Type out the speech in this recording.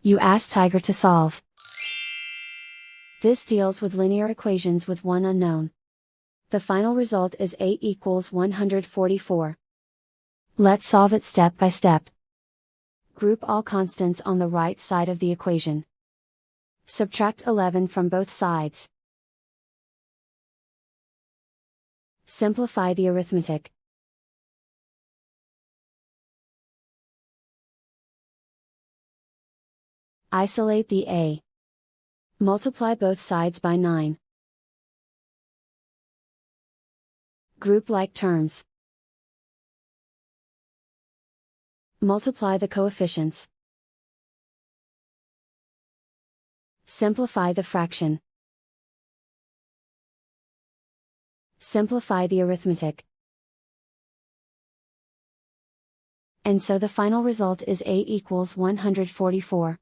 You ask Tiger to solve. This deals with linear equations with one unknown. The final result is 8 equals 144. Let's solve it step by step. Group all constants on the right side of the equation. Subtract 11 from both sides. Simplify the arithmetic. Isolate the a. Multiply both sides by 9. Group like terms. Multiply the coefficients. Simplify the fraction. Simplify the arithmetic. And so the final result is 8 equals 144.